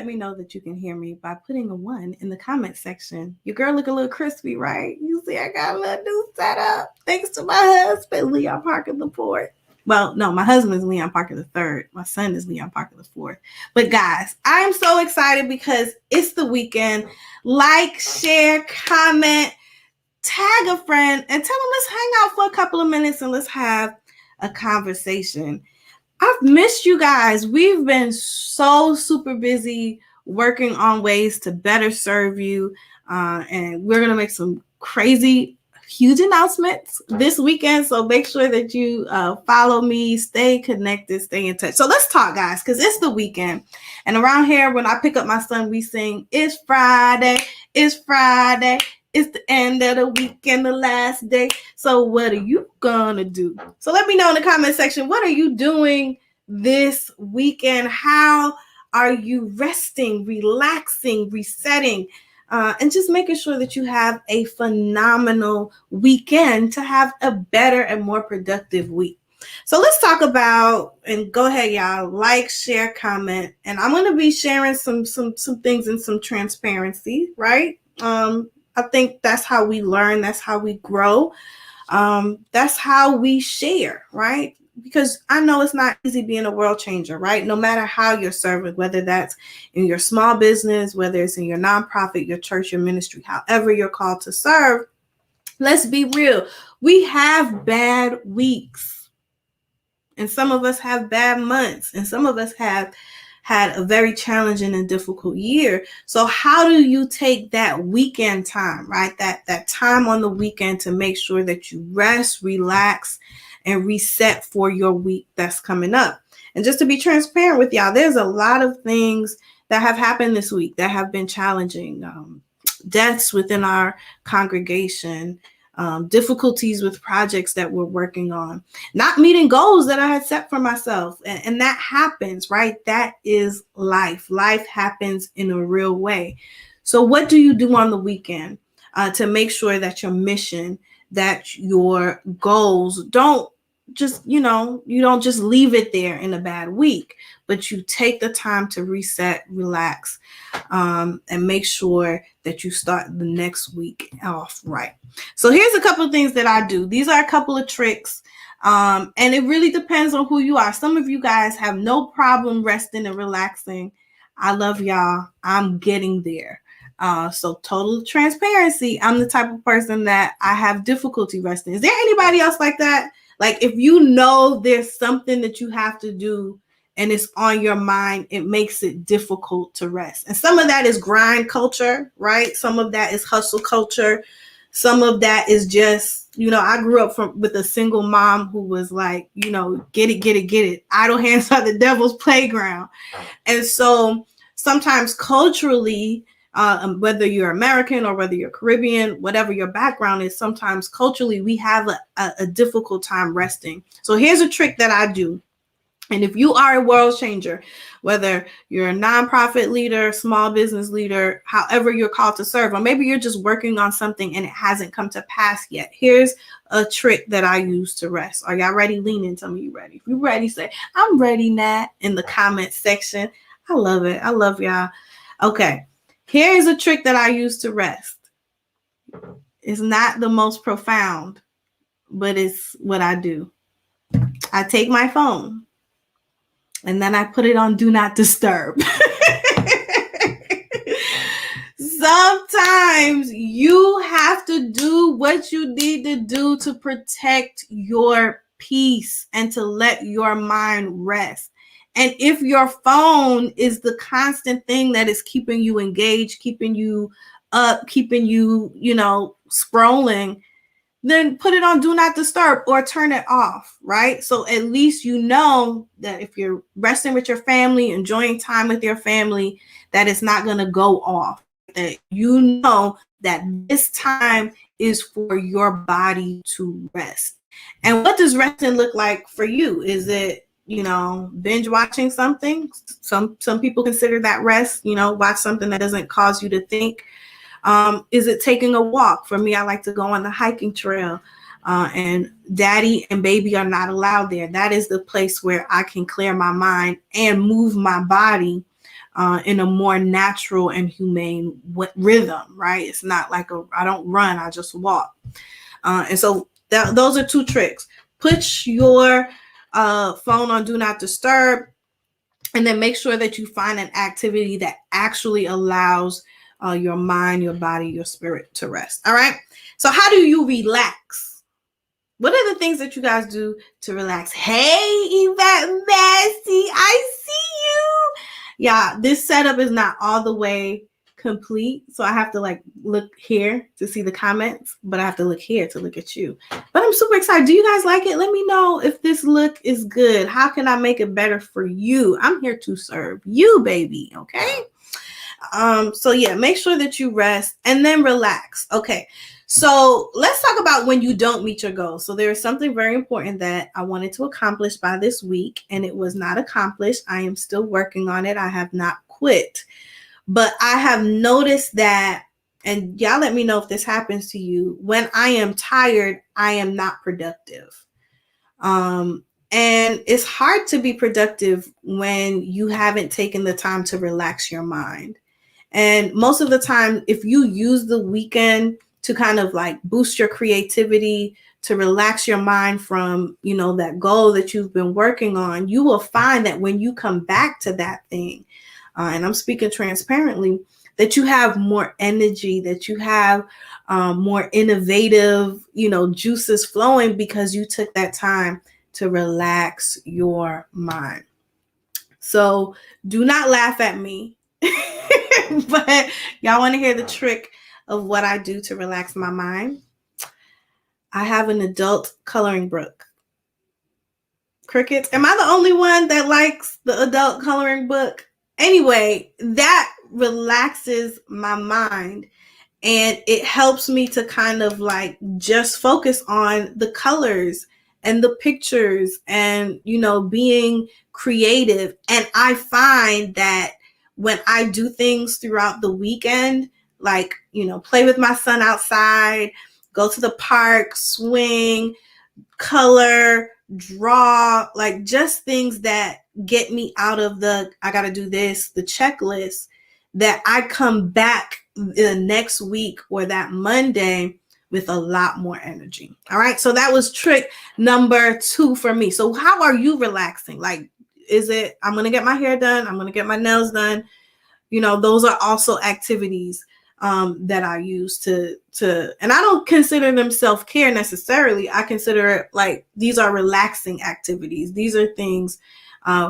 me know that you can hear me by putting a 1 in the comment section. Your girl look a little crispy, right? You see, I got a little new setup. Thanks to my husband, Leon Parker the Fourth. Well, no, my husband is Leon Parker the Third. My son is Leon Parker the Fourth. But guys, I'm so excited because it's the weekend. Like, share, comment, tag a friend, and tell them let's hang out for a couple of minutes and let's have a conversation. I've missed you guys. We've been so super busy working on ways to better serve you. And we're going to make some crazy, huge announcements this weekend. So make sure that you follow me, stay connected, stay in touch. So let's talk, guys, because it's the weekend. And around here, when I pick up my son, we sing, "It's Friday, it's Friday. It's the end of the weekend, the last day." So what are you gonna do? So let me know in the comment section, what are you doing this weekend? How are you resting, relaxing, resetting, and just making sure that you have a phenomenal weekend to have a better and more productive week. So let's talk about, and go ahead, y'all, like, share, comment, and I'm going to be sharing some things and some transparency, right? I think that's how we learn. That's how we grow. That's how we share, right? Because I know it's not easy being a world changer, right? No matter how you're serving, whether that's in your small business, whether it's in your nonprofit, your church, your ministry, however you're called to serve, let's be real. We have bad weeks. And some of us have bad months. And some of us have had a very challenging and difficult year. So how do you take that weekend time, right? That time on the weekend to make sure that you rest, relax, and reset for your week that's coming up. And just to be transparent with y'all, there's a lot of things that have happened this week that have been challenging. Deaths within our congregation, difficulties with projects that we're working on, not meeting goals that I had set for myself. And that happens, right? That is life. Life happens in a real way. So what do you do on the weekend to make sure that your mission, that your goals don't just, you don't just leave it there in a bad week, but you take the time to reset, relax, and make sure that you start the next week off right. So here's a couple of things that I do. These are a couple of tricks, and it really depends on who you are. Some of you guys have no problem resting and relaxing. I love y'all. I'm getting there. So total transparency, I'm the type of person that I have difficulty resting. Is there anybody else like that? Like if you know there's something that you have to do and it's on your mind, it makes it difficult to rest. And some of that is grind culture, right? Some of that is hustle culture. Some of that is just, I grew up with a single mom who was like, get it. Idle hands are the devil's playground. And so sometimes culturally, whether you're American or whether you're Caribbean, whatever your background is, sometimes culturally we have a difficult time resting. So here's a trick that I do. And if you are a world changer, whether you're a nonprofit leader, small business leader, however you're called to serve, or maybe you're just working on something and it hasn't come to pass yet, here's a trick that I use to rest. Are y'all ready? Lean in, tell me you're ready. If you're ready, say, "I'm ready, Nat," in the comment section. I love it. I love y'all. Okay. Here's a trick that I use to rest. It's not the most profound, but it's what I do. I take my phone and then I put it on Do Not Disturb. Sometimes you have to do what you need to do to protect your peace and to let your mind rest. And if your phone is the constant thing that is keeping you engaged, keeping you up, keeping you, scrolling, then put it on Do Not Disturb or turn it off, right? So at least you know that if you're resting with your family, enjoying time with your family, that it's not going to go off. That you know that this time is for your body to rest. And what does resting look like for you? Is it binge watching something? Some people consider that rest, watch something that doesn't cause you to think. Is it taking a walk? For me, I like to go on the hiking trail, and daddy and baby are not allowed there. That is the place where I can clear my mind and move my body in a more natural and humane rhythm, right? It's not like I don't run, I just walk. And so those are two tricks. Put your phone on do not disturb, and then make sure that you find an activity that actually allows your mind, your body, your spirit to rest. All right. So how do you relax? What are the things that you guys do to relax? Hey, Yvette Massey, I see you. Yeah, this setup is not all the way complete. So I have to like look here to see the comments, but I have to look here to look at you. But I'm super excited. Do you guys like it? Let me know if this look is good. How can I make it better for you? I'm here to serve you, baby. Okay. So yeah, make sure that you rest and then relax. Okay. So let's talk about when you don't meet your goals. So there is something very important that I wanted to accomplish by this week, and it was not accomplished. I am still working on it. I have not quit, but I have noticed that, and y'all let me know if this happens to you. When I am tired, I am not productive. And it's hard to be productive when you haven't taken the time to relax your mind. And most of the time, if you use the weekend to kind of like boost your creativity, to relax your mind from, that goal that you've been working on, you will find that when you come back to that thing, and I'm speaking transparently, that you have more energy, that you have more innovative, juices flowing because you took that time to relax your mind. So do not laugh at me, but y'all want to hear the trick of what I do to relax my mind? I have an adult coloring book. Crickets. Am I the only one that likes the adult coloring book? Anyway, that relaxes my mind, and it helps me to kind of like just focus on the colors and the pictures and, being creative. And I find that when I do things throughout the weekend, like, play with my son outside, go to the park, swing, color, draw, like just things that get me out of the I got to do this, the checklist, that I come back the next week or that Monday with a lot more energy. All right. So that was trick number 2 for me. So how are you relaxing? Like, is it, I'm going to get my hair done, I'm going to get my nails done. Those are also activities that I use to, and I don't consider them self-care necessarily. I consider it like these are relaxing activities. These are things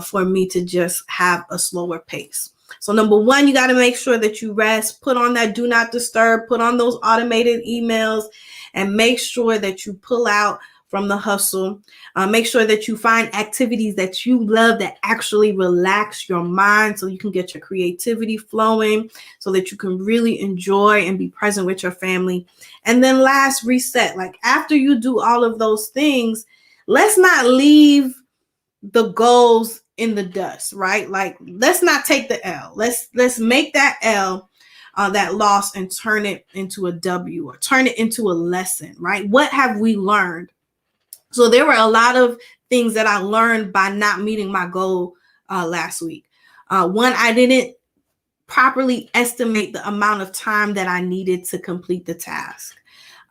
for me to just have a slower pace. So number 1, you got to make sure that you rest, put on that do not disturb, put on those automated emails, and make sure that you pull out from the hustle. Make sure that you find activities that you love that actually relax your mind so you can get your creativity flowing, so that you can really enjoy and be present with your family. And then last, reset. Like after you do all of those things, let's not leave the goals in the dust, right? Like let's not take the L. Let's make that L, that loss, and turn it into a W, or turn it into a lesson, right? What have we learned? So there were a lot of things that I learned by not meeting my goal last week. 1, I didn't properly estimate the amount of time that I needed to complete the task.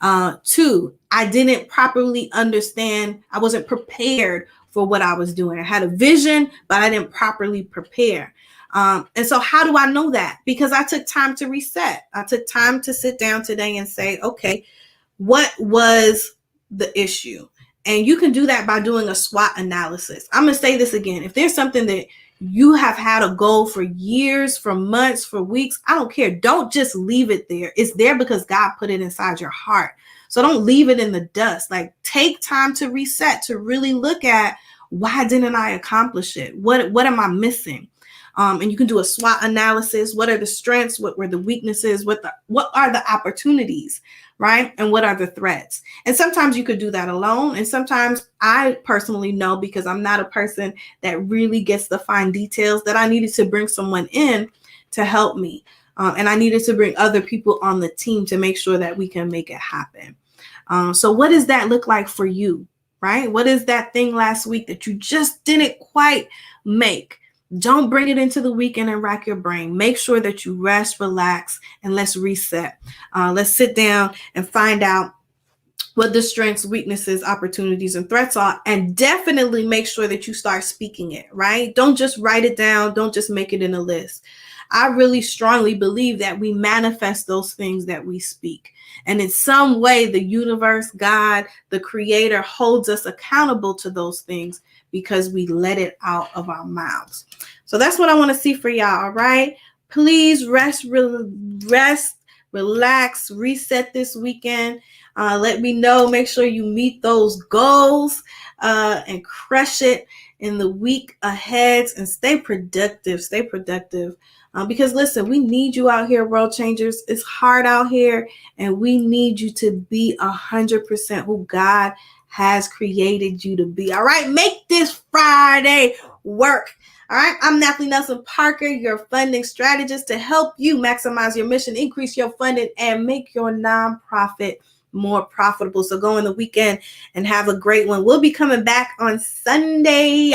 2, I didn't properly understand. I wasn't prepared for what I was doing. I had a vision, but I didn't properly prepare. And so how do I know that? Because I took time to reset. I took time to sit down today and say, okay, what was the issue? And you can do that by doing a SWOT analysis. I'm going to say this again. If there's something that you have had a goal for years, for months, for weeks, I don't care. Don't just leave it there. It's there because God put it inside your heart. So don't leave it in the dust. Like take time to reset, to really look at, why didn't I accomplish it? What am I missing? And you can do a SWOT analysis. What are the strengths? What were the weaknesses? What are the opportunities, right? And what are the threats? And sometimes you could do that alone. And sometimes I personally know, because I'm not a person that really gets the fine details, that I needed to bring someone in to help me. And I needed to bring other people on the team to make sure that we can make it happen. So what does that look like for you, right? What is that thing last week that you just didn't quite make? Don't bring it into the weekend and rack your brain. Make sure that you rest, relax, and let's reset. Let's sit down and find out what the strengths, weaknesses, opportunities, and threats are, and definitely make sure that you start speaking it, right? Don't just write it down. Don't just make it in a list. I really strongly believe that we manifest those things that we speak. And in some way, the universe, God, the creator holds us accountable to those things because we let it out of our mouths. So that's what I want to see for y'all, all right? Please rest, relax, reset this weekend. Let me know. Make sure you meet those goals and crush it in the week ahead, and stay productive. Stay productive. Because listen, we need you out here, world changers. It's hard out here, and we need you to be 100% who God has created you to be. All right, make this Friday work. All right, I'm Nathalie Nelson Parker, your funding strategist, to help you maximize your mission, increase your funding, and make your nonprofit more profitable. So go in the weekend and have a great one. We'll be coming back on Sunday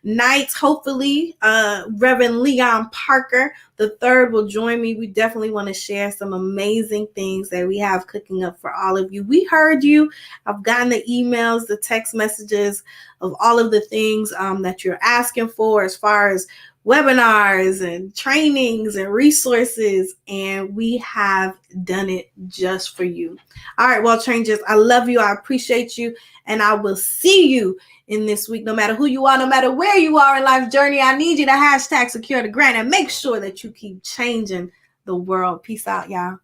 nights, hopefully. Reverend Leon Parker the third will join me. We definitely want to share some amazing things that we have cooking up for all of you. We heard you. I've gotten the emails, the text messages of all of the things that you're asking for as far as webinars and trainings and resources, and we have done it just for you. All right, well, changers, I love you. I appreciate you, and I will see you in this week. No matter who you are, no matter where you are in life's journey, I need you to hashtag secure the grant and make sure that you keep changing the world. Peace out, y'all.